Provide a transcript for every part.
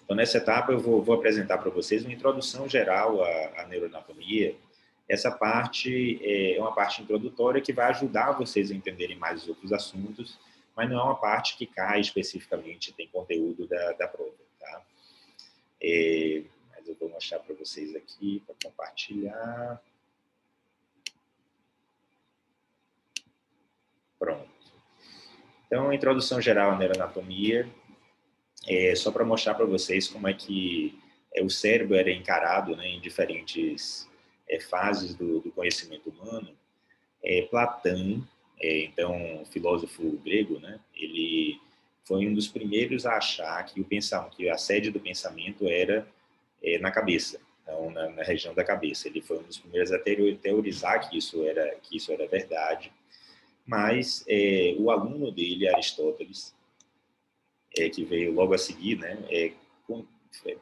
Então, nessa etapa, eu vou apresentar para vocês uma introdução geral à neuroanatomia. Essa parte é uma parte introdutória que vai ajudar vocês a entenderem mais os outros assuntos, mas não é uma parte que cai especificamente, tem conteúdo da prova. Tá? Mas eu vou mostrar para vocês aqui, para compartilhar. Pronto. Então, a introdução geral à neuroanatomia, só para mostrar para vocês como é que o cérebro era encarado, né, em diferentes fases do conhecimento humano. Platão, então, filósofo grego, né, ele foi um dos primeiros a achar que a sede do pensamento era na cabeça, então, na região da cabeça. Ele foi um dos primeiros a teorizar que isso era verdade. Mas o aluno dele, Aristóteles, que veio logo a seguir, né,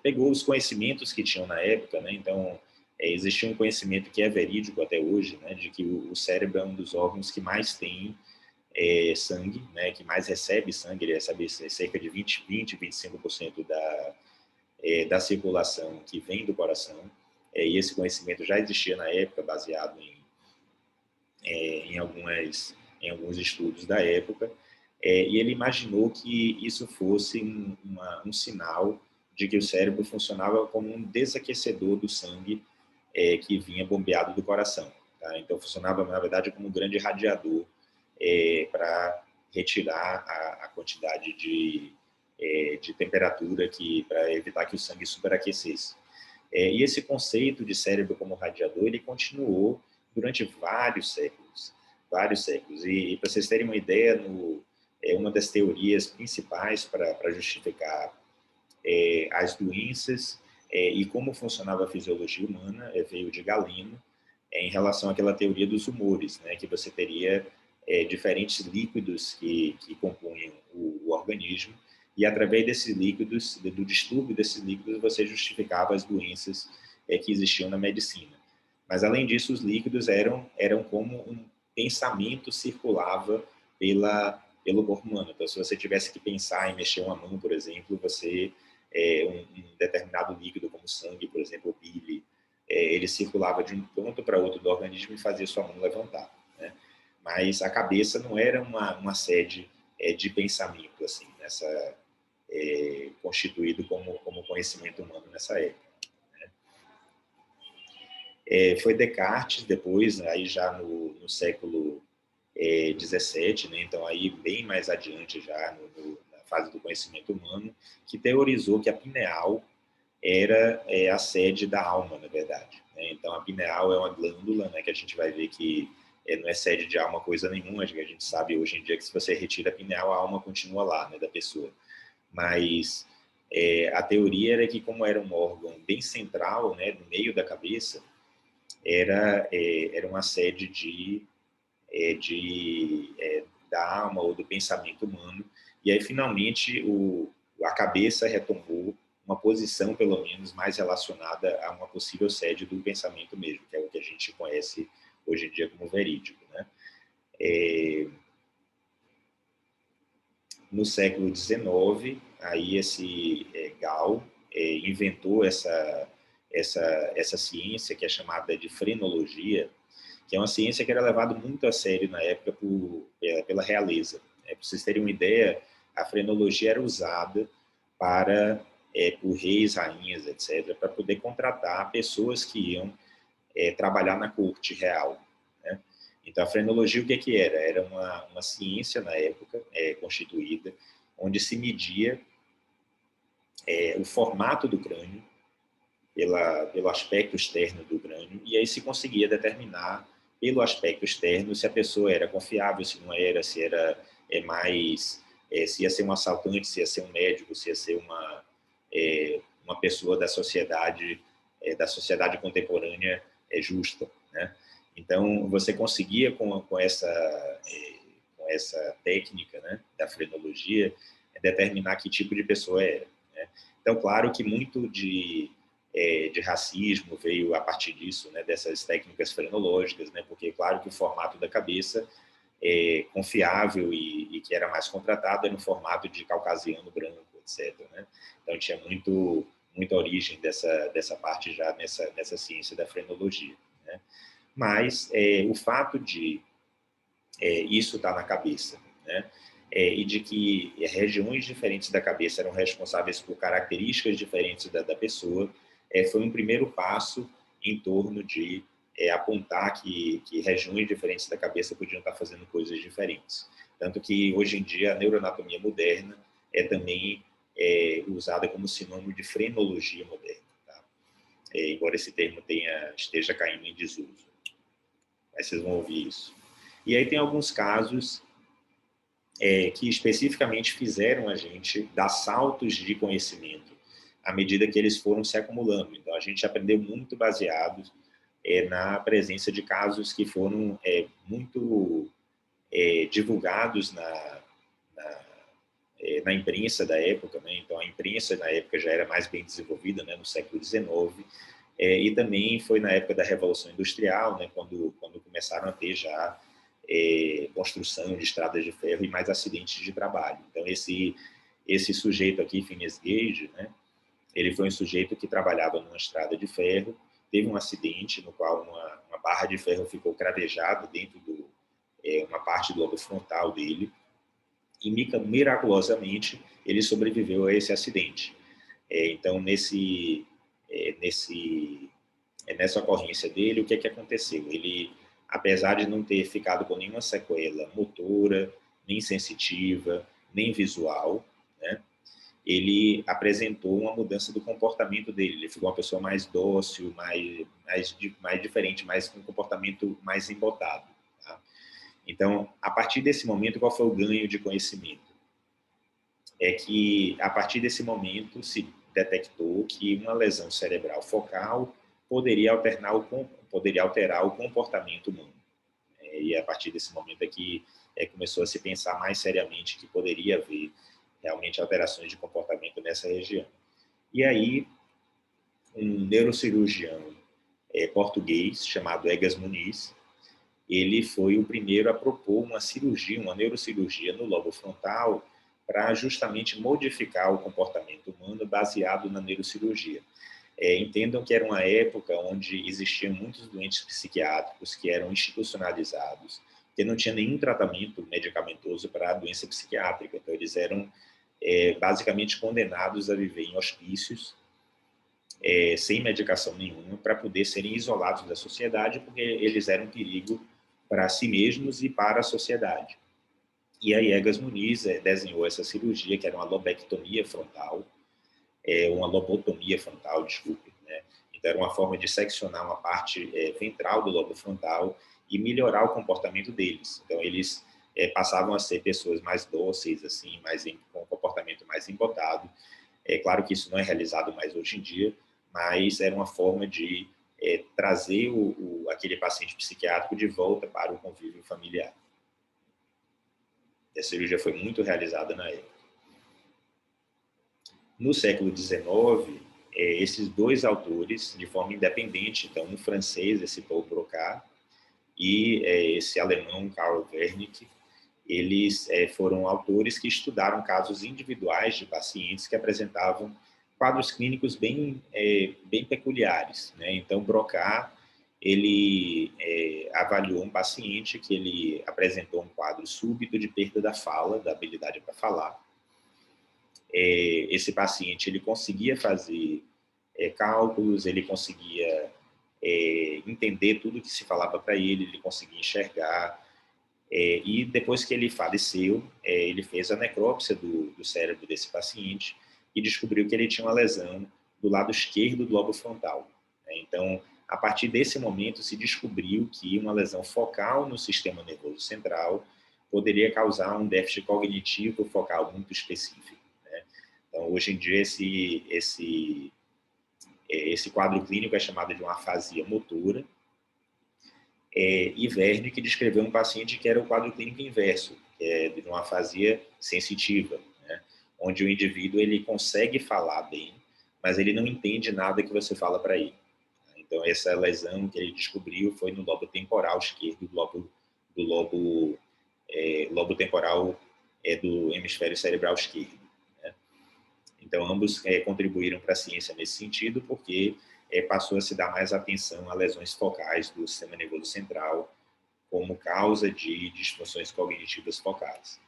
pegou os conhecimentos que tinham na época, né, então existia um conhecimento que é verídico até hoje, né, de que o cérebro é um dos órgãos que mais tem sangue, né, que mais recebe sangue, ele recebe cerca de 25% da circulação que vem do coração, e esse conhecimento já existia na época, baseado em alguns estudos da época, e ele imaginou que isso fosse um sinal de que o cérebro funcionava como um desaquecedor do sangue que vinha bombeado do coração. Tá? Então, funcionava, na verdade, como um grande radiador para retirar a quantidade de temperatura para evitar que o sangue superaquecesse. E esse conceito de cérebro como radiador, ele continuou durante vários séculos. E para vocês terem uma ideia, uma das teorias principais para justificar as doenças e como funcionava a fisiologia humana veio de Galeno, em relação àquela teoria dos humores, né, que você teria diferentes líquidos que compunham o organismo, e através desses líquidos, do distúrbio desses líquidos, você justificava as doenças que existiam na medicina. Mas, além disso, os líquidos eram como um pensamento circulava pelo corpo humano. Então, se você tivesse que pensar em mexer uma mão, por exemplo, um determinado líquido, como sangue, por exemplo, ou bile, ele circulava de um ponto para outro do organismo e fazia sua mão levantar. Né? Mas a cabeça não era uma sede de pensamento, assim, constituído como conhecimento humano nessa época. Foi Descartes, depois, aí já no século XVII, né? Então aí bem mais adiante já na fase do conhecimento humano, que teorizou que a pineal era a sede da alma, na verdade. Né? Então a pineal é uma glândula, né, que a gente vai ver que não é sede de alma coisa nenhuma, a gente sabe hoje em dia que se você retira a pineal, a alma continua lá, né, da pessoa. Mas a teoria era que, como era um órgão bem central, né, no meio da cabeça, era uma sede da alma ou do pensamento humano. E aí, finalmente, a cabeça retomou uma posição, pelo menos, mais relacionada a uma possível sede do pensamento mesmo, que é o que a gente conhece hoje em dia como verídico. Né? No século XIX, aí esse Gall inventou essa ciência que é chamada de frenologia, que é uma ciência que era levada muito a sério na época pela realeza. Para vocês terem uma ideia, a frenologia era usada por reis, rainhas, etc., para poder contratar pessoas que iam trabalhar na corte real. Né? Então, a frenologia, o que era? Era uma ciência, na época, constituída, onde se media o formato do crânio, pelo aspecto externo do crânio, e aí se conseguia determinar, pelo aspecto externo, se a pessoa era confiável, se não era, se era se ia ser um assaltante, se ia ser um médico, se ia ser uma pessoa da sociedade contemporânea justa. Né? Então, você conseguia, com essa técnica, né, da frenologia, determinar que tipo de pessoa era. Né? Então, claro que muito de racismo veio a partir disso, né, dessas técnicas frenológicas, né, porque, claro, que o formato da cabeça confiável e que era mais contratado era no formato de caucasiano branco, etc., né? Então, tinha muita origem dessa parte já nessa ciência da frenologia, né? Mas o fato de isso estar na cabeça, né? E de que regiões diferentes da cabeça eram responsáveis por características diferentes da pessoa, foi um primeiro passo em torno de apontar que regiões diferentes da cabeça podiam estar fazendo coisas diferentes. Tanto que, hoje em dia, a neuroanatomia moderna é também usada como sinônimo de frenologia moderna, tá? Embora esse termo esteja caindo em desuso. Mas vocês vão ouvir isso. E aí tem alguns casos que especificamente fizeram a gente dar saltos de conhecimento à medida que eles foram se acumulando. Então, a gente aprendeu muito baseado na presença de casos que foram muito divulgados na imprensa da época, né? Então, a imprensa na época já era mais bem desenvolvida, né, no século XIX, e também foi na época da Revolução Industrial, né, quando começaram a ter já construção de estradas de ferro e mais acidentes de trabalho. Então, esse sujeito aqui, Phineas Gage, né, ele foi um sujeito que trabalhava numa estrada de ferro, teve um acidente no qual uma barra de ferro ficou cravejada dentro uma parte do lobo frontal dele, e miraculosamente ele sobreviveu a esse acidente. Então, nessa ocorrência dele, o que aconteceu? Ele, apesar de não ter ficado com nenhuma sequela motora, nem sensitiva, nem visual, né, ele apresentou uma mudança do comportamento dele. Ele ficou uma pessoa mais dócil, mais diferente, com um comportamento mais embotado. Tá? Então, a partir desse momento, qual foi o ganho de conhecimento? É que, a partir desse momento, se detectou que uma lesão cerebral focal poderia alterar o comportamento humano. E a partir desse momento é que começou a se pensar mais seriamente que poderia haver realmente alterações de comportamento nessa região. E aí, um neurocirurgião português chamado Egas Muniz, ele foi o primeiro a propor uma neurocirurgia no lobo frontal para justamente modificar o comportamento humano baseado na neurocirurgia. Entendam que era uma época onde existiam muitos doentes psiquiátricos que eram institucionalizados, que não tinha nenhum tratamento medicamentoso para a doença psiquiátrica. Então, eles eram basicamente condenados a viver em hospícios, sem medicação nenhuma, para poder serem isolados da sociedade, porque eles eram um perigo para si mesmos e para a sociedade. E aí Egas Muniz desenhou essa cirurgia, que era uma lobectomia frontal, uma lobotomia frontal, desculpe, né? Então, era uma forma de seccionar uma parte ventral do lobo frontal e melhorar o comportamento deles. Então, eles passavam a ser pessoas mais dóceis, assim, com um comportamento mais embotado. É claro que isso não é realizado mais hoje em dia, mas era uma forma de trazer aquele paciente psiquiátrico de volta para o convívio familiar. A cirurgia foi muito realizada na época. No século XIX, esses dois autores, de forma independente, então um francês, esse Paul Broca, e esse alemão, Karl Wernicke, eles foram autores que estudaram casos individuais de pacientes que apresentavam quadros clínicos bem peculiares, né? Então, Broca, ele avaliou um paciente que ele apresentou um quadro súbito de perda da fala, da habilidade para falar. Esse paciente, ele conseguia fazer cálculos, ele conseguia entender tudo que se falava para ele conseguia enxergar. E depois que ele faleceu, ele fez a necrópsia do cérebro desse paciente e descobriu que ele tinha uma lesão do lado esquerdo do lobo frontal. Então, a partir desse momento, se descobriu que uma lesão focal no sistema nervoso central poderia causar um déficit cognitivo focal muito específico, né? Então, hoje em dia, esse quadro clínico é chamado de uma afasia motora, e Wernicke descreveu um paciente que era o quadro clínico inverso, de uma afasia sensitiva, né? Onde o indivíduo ele consegue falar bem, mas ele não entende nada que você fala para ele. Então, essa lesão que ele descobriu foi no lobo temporal esquerdo, lobo temporal do hemisfério cerebral esquerdo, né? Então, ambos contribuíram para a ciência nesse sentido, porque passou a se dar mais atenção a lesões focais do sistema nervoso central como causa de disfunções cognitivas focais.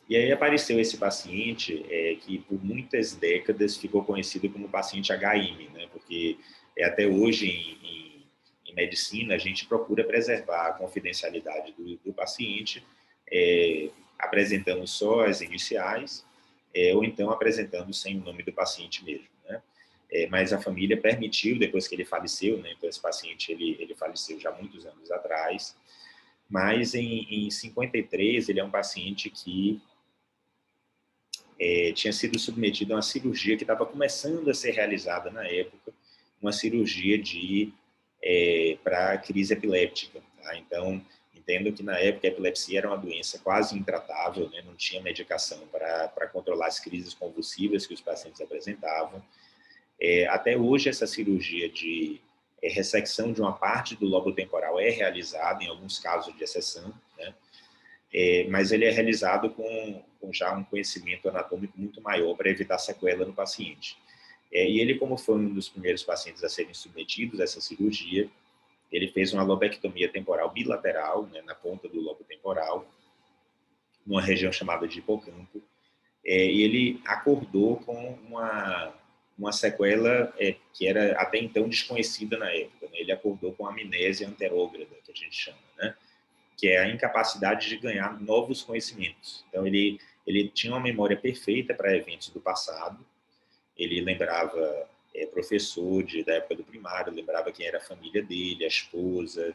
E aí apareceu esse paciente que por muitas décadas ficou conhecido como paciente HM, né? Porque até hoje em medicina a gente procura preservar a confidencialidade do paciente, apresentando só as iniciais, ou então apresentando sem o nome do paciente mesmo, né? Mas a família permitiu, depois que ele faleceu, né? Então esse paciente ele faleceu já muitos anos atrás, mas em 53 ele é um paciente que tinha sido submetido a uma cirurgia que estava começando a ser realizada na época, uma cirurgia para crise epiléptica. Tá? Então, entendo que na época a epilepsia era uma doença quase intratável, né? Não tinha medicação para controlar as crises convulsivas que os pacientes apresentavam. Até hoje, essa cirurgia de ressecção de uma parte do lobo temporal é realizada em alguns casos de exceção, né? Mas ele é realizado com já um conhecimento anatômico muito maior para evitar sequela no paciente. E ele, como foi um dos primeiros pacientes a serem submetidos a essa cirurgia, ele fez uma lobectomia temporal bilateral, né, na ponta do lobo temporal, numa região chamada de hipocampo, e ele acordou com uma sequela que era até então desconhecida na época, né? Ele acordou com amnésia anterógrada, que a gente chama, né? Que é a incapacidade de ganhar novos conhecimentos. Então, ele tinha uma memória perfeita para eventos do passado, ele lembrava professor da época do primário, lembrava quem era a família dele, a esposa,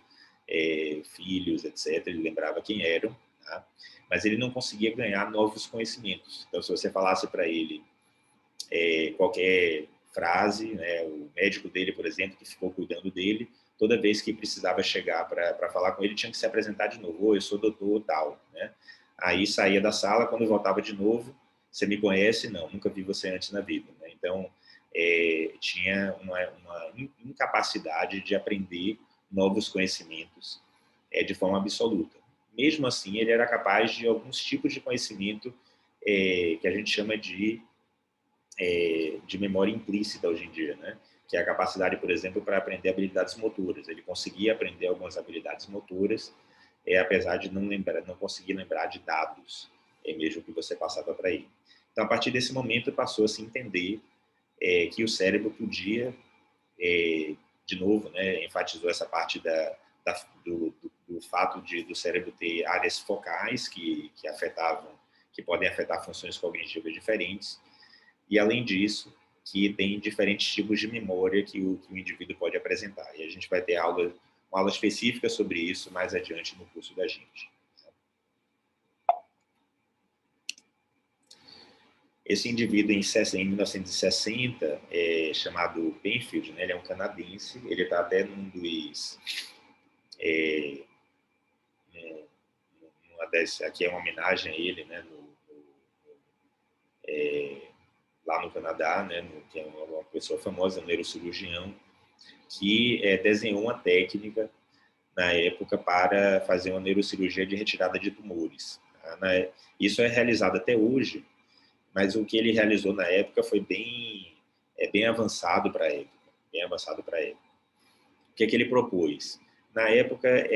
filhos, etc. Ele lembrava quem eram, tá? Mas ele não conseguia ganhar novos conhecimentos. Então, se você falasse para ele qualquer frase, né, o médico dele, por exemplo, que ficou cuidando dele, toda vez que precisava chegar para falar com ele, tinha que se apresentar de novo. Eu sou doutor tal, né? Aí saía da sala, quando voltava de novo, você me conhece? Não, nunca vi você antes na vida, né? Então, tinha uma incapacidade de aprender novos conhecimentos de forma absoluta. Mesmo assim, ele era capaz de alguns tipos de conhecimento que a gente chama de memória implícita hoje em dia, né? Que é a capacidade, por exemplo, para aprender habilidades motoras. Ele conseguia aprender algumas habilidades motoras, apesar de não conseguir lembrar de dados, mesmo que você passava para ele. Então, a partir desse momento, passou a se entender que o cérebro podia, de novo, né, enfatizou essa parte do fato do cérebro ter áreas focais que podem afetar funções cognitivas diferentes, e, além disso, que tem diferentes tipos de memória que o indivíduo pode apresentar. E a gente vai ter uma aula específica sobre isso mais adiante no curso da gente. Esse indivíduo, em 1960, chamado Penfield, né, ele é um canadense, ele está até num dos... aqui é uma homenagem a ele, né, lá no Canadá, né, que é uma pessoa famosa, um neurocirurgião, que desenhou uma técnica na época para fazer uma neurocirurgia de retirada de tumores. Tá? Isso é realizado até hoje, mas o que ele realizou na época foi bem avançado para a época. Bem avançado para a época. O que é que ele propôs? Na época,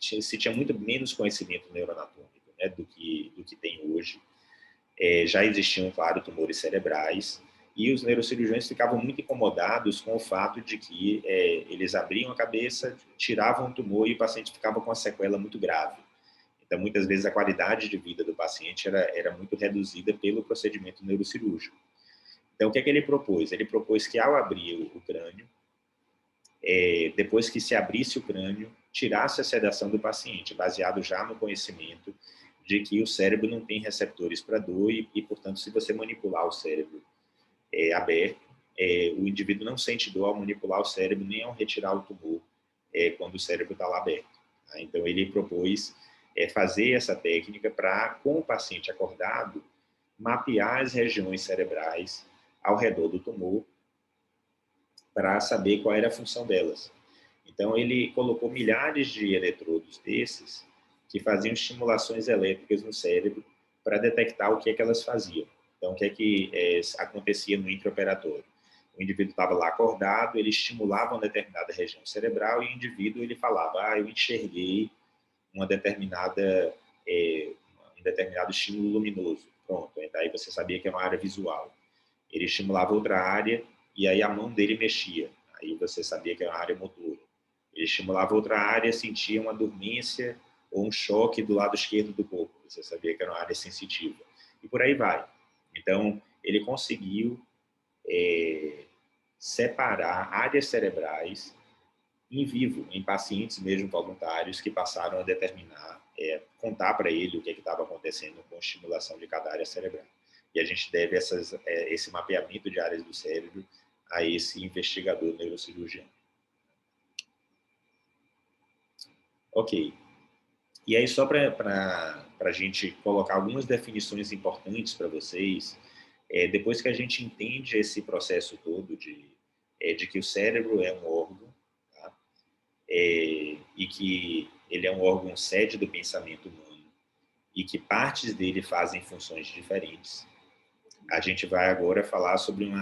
se tinha muito menos conhecimento neuroanatômico, né, do que tem hoje. Já existiam, claro, tumores cerebrais, e os neurocirurgiões ficavam muito incomodados com o fato de que eles abriam a cabeça, tiravam o tumor e o paciente ficava com uma sequela muito grave. Então, muitas vezes, a qualidade de vida do paciente era muito reduzida pelo procedimento neurocirúrgico. Então, o que é que ele propôs? Ele propôs que, ao abrir o crânio, depois que se abrisse o crânio, tirasse a sedação do paciente, baseado já no conhecimento de que o cérebro não tem receptores para dor e, portanto, se você manipular o cérebro aberto, o indivíduo não sente dor ao manipular o cérebro nem ao retirar o tumor quando o cérebro está lá aberto. Tá? Então, ele propôs fazer essa técnica para, com o paciente acordado, mapear as regiões cerebrais ao redor do tumor para saber qual era a função delas. Então, ele colocou milhares de eletrodos desses que faziam estimulações elétricas no cérebro para detectar o que é que elas faziam. Então, o que é que acontecia no intraoperatório? O indivíduo estava lá acordado, ele estimulava uma determinada região cerebral e o indivíduo ele falava, eu enxerguei uma determinada, um determinado estímulo luminoso. Pronto, daí você sabia que é uma área visual. Ele estimulava outra área e aí a mão dele mexia. Aí você sabia que era uma área motora. Ele estimulava outra área, sentia uma dormência ou um choque do lado esquerdo do corpo. Você sabia que era uma área sensitiva. E por aí vai. Então, ele conseguiu separar áreas cerebrais em vivo, em pacientes mesmo voluntários que passaram a determinar, contar para ele o que estava acontecendo com a estimulação de cada área cerebral. E a gente deve esse mapeamento de áreas do cérebro a esse investigador neurocirurgião. Ok. E aí, só para a gente colocar algumas definições importantes para vocês, depois que a gente entende esse processo todo de que o cérebro é um órgão, tá? E que ele é um órgão sede do pensamento humano e que partes dele fazem funções diferentes, a gente vai agora falar sobre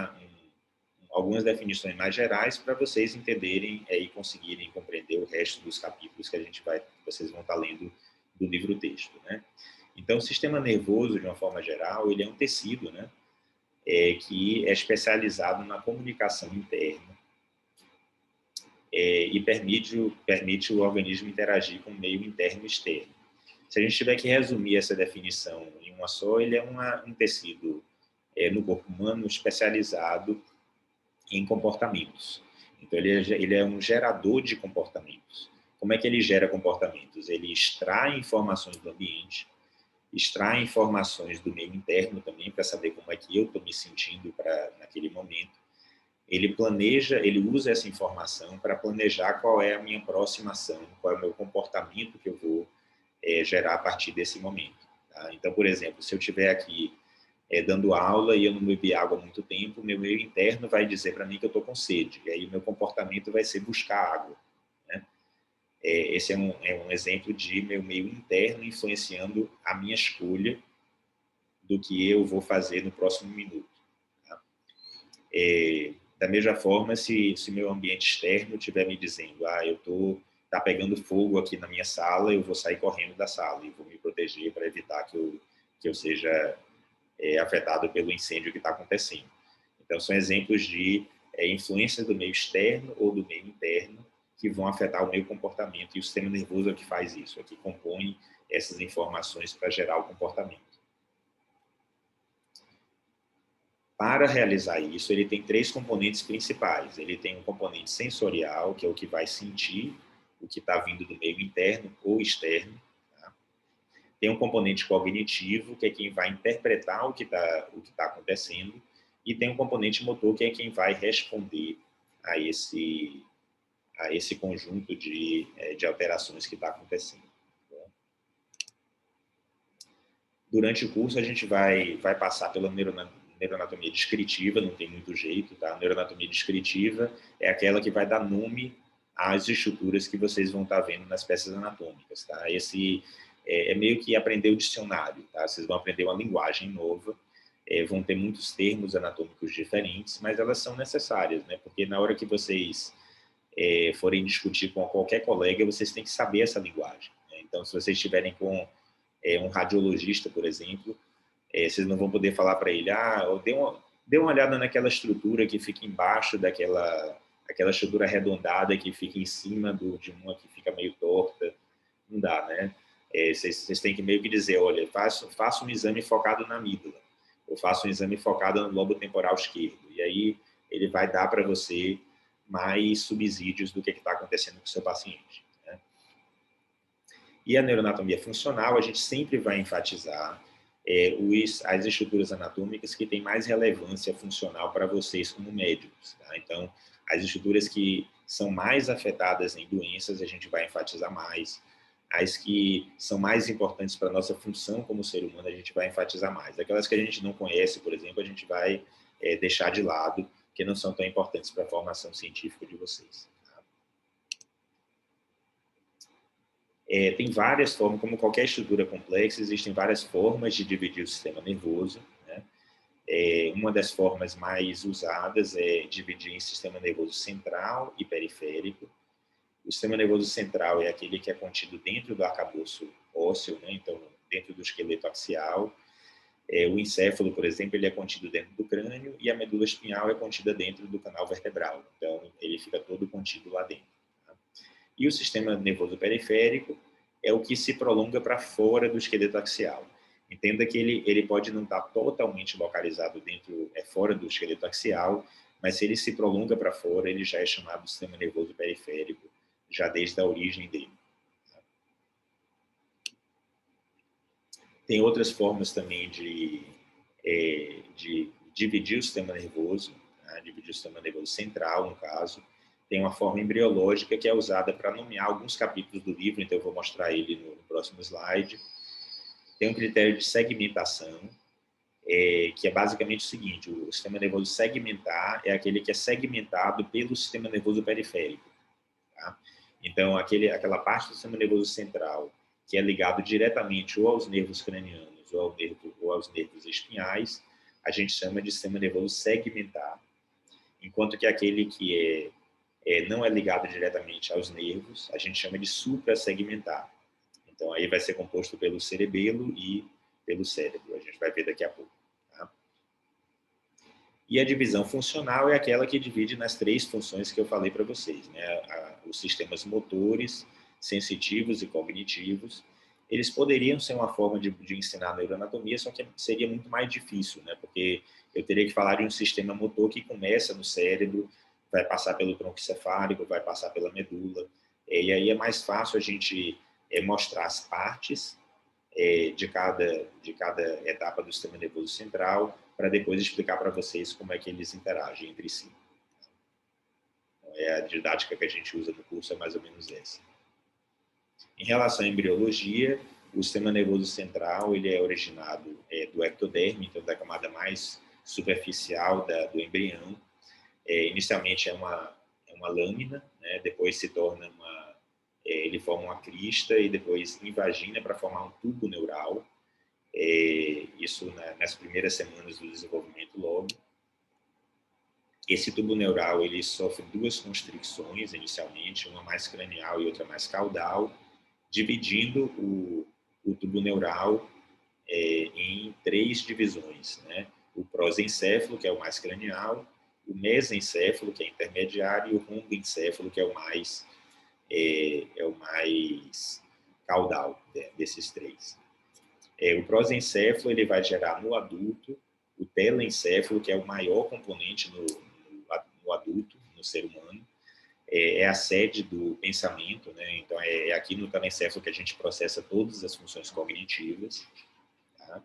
algumas definições mais gerais para vocês entenderem e conseguirem compreender o resto dos capítulos que vocês vão estar lendo do livro-texto, né? Então, o sistema nervoso, de uma forma geral, ele é um tecido, né? Que é especializado na comunicação interna e permite o organismo interagir com o meio interno e externo. Se a gente tiver que resumir essa definição em uma só, ele é um tecido no corpo humano especializado em comportamentos. Então, ele é um gerador de comportamentos. Como é que ele gera comportamentos? Ele extrai informações do ambiente, extrai informações do meio interno também, para saber como é que eu estou me sentindo naquele momento. Ele usa essa informação para planejar qual é a minha próxima ação, qual é o meu comportamento que eu vou gerar a partir desse momento. Tá? Então, por exemplo, se eu estiver aqui dando aula e eu não bebi água há muito tempo, meu meio interno vai dizer para mim que eu estou com sede, e aí o meu comportamento vai ser buscar água. Né? Esse é um exemplo de meu meio interno influenciando a minha escolha do que eu vou fazer no próximo minuto. Tá? Da mesma forma, se meu ambiente externo estiver me dizendo, tá pegando fogo aqui na minha sala, eu vou sair correndo da sala e vou me proteger para evitar que eu seja afetado pelo incêndio que está acontecendo. Então, são exemplos de influências do meio externo ou do meio interno que vão afetar o meu comportamento, e o sistema nervoso é o que faz isso, é o que compõe essas informações para gerar o comportamento. Para realizar isso, ele tem 3 componentes principais. Ele tem um componente sensorial, que é o que vai sentir o que está vindo do meio interno ou externo. Tá? Tem um componente cognitivo, que é quem vai interpretar o que tá acontecendo. E tem um componente motor, que é quem vai responder a esse conjunto de alterações que está acontecendo. Durante o curso, a gente vai passar pela neuroanatomia descritiva, não tem muito jeito, tá? A neuroanatomia descritiva é aquela que vai dar nome às estruturas que vocês vão estar vendo nas peças anatômicas, tá? Esse é meio que aprender o dicionário, tá? Vocês vão aprender uma linguagem nova, vão ter muitos termos anatômicos diferentes, mas elas são necessárias, né? Porque na hora que vocês forem discutir com qualquer colega, vocês têm que saber essa linguagem, né? Então, se vocês estiverem com um radiologista, por exemplo, vocês não vão poder falar para ele, dê uma olhada naquela estrutura que fica embaixo aquela estrutura arredondada que fica em cima de uma que fica meio torta. Não dá, né? Vocês têm que meio que dizer, olha, faça um exame focado na amígdala, ou faça um exame focado no lobo temporal esquerdo. E aí ele vai dar para você mais subsídios do que está acontecendo com o seu paciente. Né? E a neuroanatomia funcional, a gente sempre vai enfatizar as estruturas anatômicas que têm mais relevância funcional para vocês como médicos. Tá? Então, as estruturas que são mais afetadas em doenças, a gente vai enfatizar mais. As que são mais importantes para a nossa função como ser humano, a gente vai enfatizar mais. Aquelas que a gente não conhece, por exemplo, a gente vai deixar de lado, porque não são tão importantes para a formação científica de vocês. Tá? Tem várias formas, como qualquer estrutura complexa, existem várias formas de dividir o sistema nervoso, né? Uma das formas mais usadas é dividir em sistema nervoso central e periférico. O sistema nervoso central é aquele que é contido dentro do arcabouço ósseo, né? Então, dentro do esqueleto axial. O encéfalo, por exemplo, ele é contido dentro do crânio e a medula espinhal é contida dentro do canal vertebral. Então, ele fica todo contido lá dentro. Tá? E o sistema nervoso periférico é o que se prolonga para fora do esqueleto axial. Entenda que ele pode não estar totalmente localizado fora do esqueleto axial, mas se ele se prolonga para fora, ele já é chamado de sistema nervoso periférico, já desde a origem dele. Tem outras formas também de dividir o sistema nervoso, né? Dividir o sistema nervoso central, no caso. Tem uma forma embriológica que é usada para nomear alguns capítulos do livro, então eu vou mostrar ele no próximo slide. Tem um critério de segmentação, que é basicamente o seguinte: o sistema nervoso segmentar é aquele que é segmentado pelo sistema nervoso periférico. Tá? Então, aquela parte do sistema nervoso central que é ligado diretamente ou aos nervos cranianos ou aos nervos espinhais, a gente chama de sistema nervoso segmentar. Enquanto que aquele que não é ligado diretamente aos nervos, a gente chama de suprassegmentar. Então, aí vai ser composto pelo cerebelo e pelo cérebro. A gente vai ver daqui a pouco. Tá? E a divisão funcional é aquela que divide nas 3 funções que eu falei para vocês, né? Os sistemas motores, sensitivos e cognitivos. Eles poderiam ser uma forma de ensinar neuroanatomia, só que seria muito mais difícil, né? Porque eu teria que falar de um sistema motor que começa no cérebro, vai passar pelo tronco encefálico, vai passar pela medula. E aí é mais fácil a gente mostrar as partes de cada etapa do sistema nervoso central, para depois explicar para vocês como é que eles interagem entre si. Então, a didática que a gente usa no curso é mais ou menos essa. Em relação à embriologia, o sistema nervoso central ele é originado do ectoderme, então da camada mais superficial do embrião. Inicialmente é uma lâmina, né? Depois se torna ele forma uma crista e depois invagina para formar um tubo neural. Isso nas primeiras semanas do desenvolvimento logo. Esse tubo neural ele sofre 2 constricções inicialmente, uma mais cranial e outra mais caudal, dividindo o tubo neural em 3 divisões, né? O prosencéfalo, que é o mais cranial, o mesencéfalo, que é intermediário, e o romboencéfalo, que é o mais caudal desses 3. O prosencéfalo ele vai gerar no adulto o telencéfalo, que é o maior componente no adulto, no ser humano. É a sede do pensamento, né? Então é aqui no telencéfalo que a gente processa todas as funções cognitivas. Tá?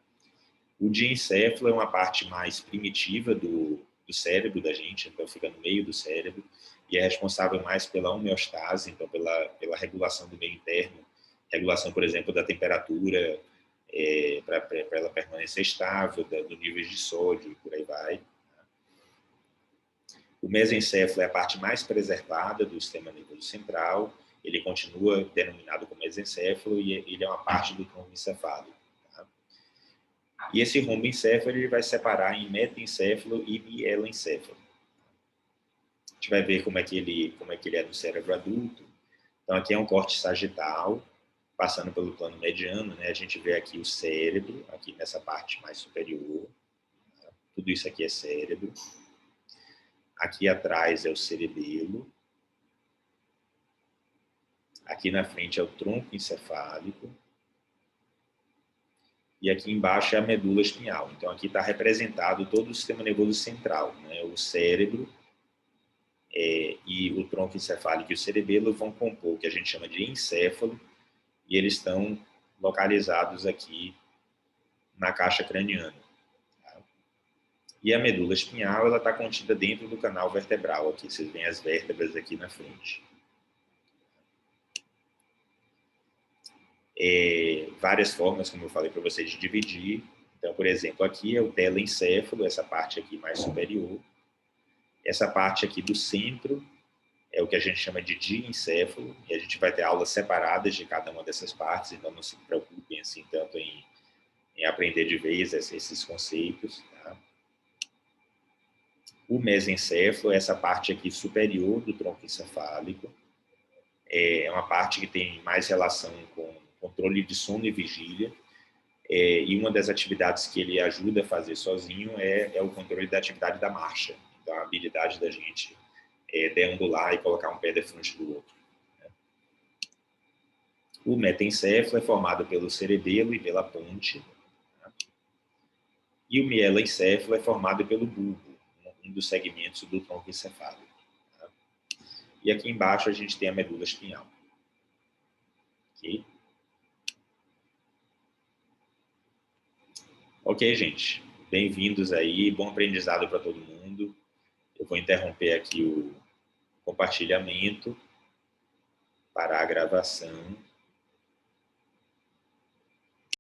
O diencéfalo é uma parte mais primitiva do cérebro da gente, então fica no meio do cérebro e é responsável mais pela homeostase, então pela regulação do meio interno, regulação, por exemplo, da temperatura, para ela permanecer estável, do nível de sódio e por aí vai. O mesencéfalo é a parte mais preservada do sistema nervoso central, ele continua denominado como mesencéfalo e ele é uma parte do tronco encefálico. Tá? E esse romboencéfalo ele vai separar em metaencéfalo e mielencéfalo. A gente vai ver como é que ele é no cérebro adulto. Então aqui é um corte sagital, passando pelo plano mediano, né? A gente vê aqui o cérebro, aqui nessa parte mais superior. Tá? Tudo isso aqui é cérebro. Aqui atrás é o cerebelo. Aqui na frente é o tronco encefálico. E aqui embaixo é a medula espinhal. Então aqui está representado todo o sistema nervoso central, né? O cérebro e o tronco encefálico e o cerebelo vão compor o que a gente chama de encéfalo, e eles estão localizados aqui na caixa craniana. Tá? E a medula espinhal ela está contida dentro do canal vertebral. Aqui vocês veem as vértebras aqui na frente. Várias formas, como eu falei para vocês, de dividir. Então, por exemplo, aqui é o telencéfalo, essa parte aqui mais superior. Essa parte aqui do centro é o que a gente chama de diencéfalo, e a gente vai ter aulas separadas de cada uma dessas partes, então não se preocupem assim tanto em aprender de vez esses conceitos. Tá? O mesencéfalo é essa parte aqui superior do tronco encefálico. É uma parte que tem mais relação com controle de sono e vigília. E uma das atividades que ele ajuda a fazer sozinho é o controle da atividade da marcha. Então, a habilidade da gente deambular e colocar um pé de frente do outro. O metencéfalo é formado pelo cerebelo e pela ponte. E o mielencéfalo é formado pelo bulbo, um dos segmentos do tronco encefálico. E aqui embaixo a gente tem a medula espinhal. Ok? Ok, gente. Bem-vindos aí. Bom aprendizado para todo mundo. Eu vou interromper aqui o compartilhamento para a gravação.